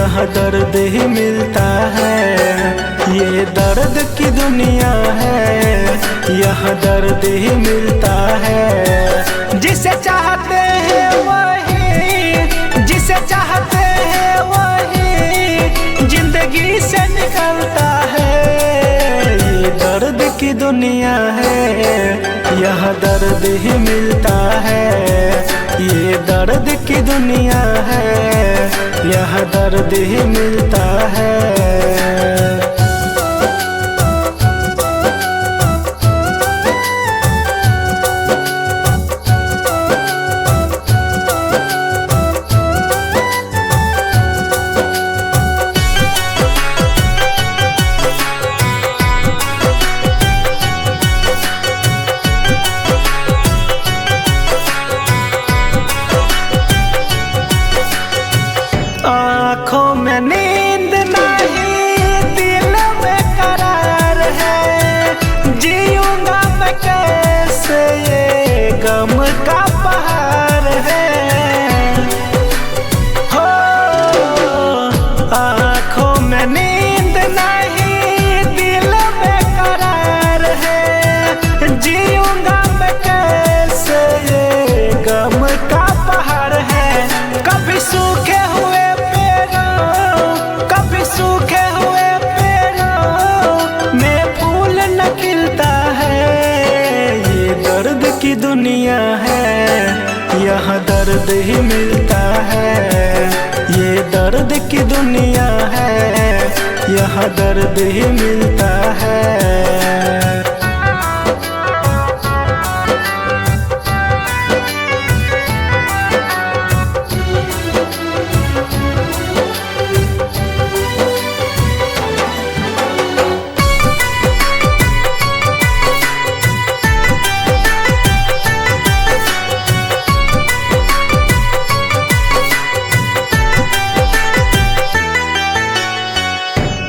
यहाँ दर्द ही मिलता है। ये दर्द की दुनिया है, यहाँ दर्द ही मिलता है। जिसे चाहते हैं वही, जिसे चाहते हैं वही जिंदगी से निकलता है। ये दर्द की दुनिया है, यहाँ दर्द ही मिलता है। ये दर्द की दुनिया है, यहाँ दर्द ही मिलता है। आँखों में नींद नहीं, दिल में करार है। जीऊंगा मैं कैसे, ये गम का पहाड़ है। हो आँखों में नींद नहीं, दिल में करार है। जीऊंगा मैं कैसे, ये गम का पहाड़ है। कभी सूखे हुए की दुनिया है, यहाँ दर्द ही मिलता है। ये दर्द की दुनिया है, यहाँ दर्द ही मिलता है।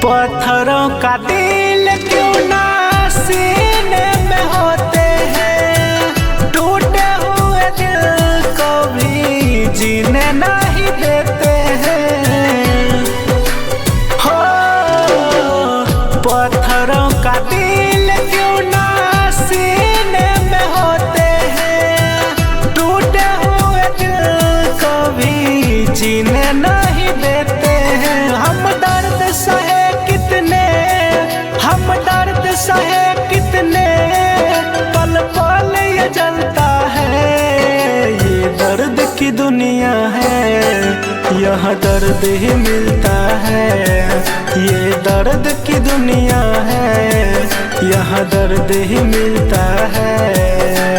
पत्थरों का दिल क्यों ना सीने में होते हैं। टूटे हुए दिल को भी जीने नहीं देते हैं। हो पत्थरों का दिल क्यों ना सीने में होते हैं। टूटे हुए दिल को भी जीने नहीं देते हैं। हम दर्द सहे कितने, हम दर्द सहे कितने, पल पल ये जलता है। ये दर्द की दुनिया है, यहाँ दर्द ही मिलता है। ये दर्द की दुनिया है, यहाँ दर्द ही मिलता है।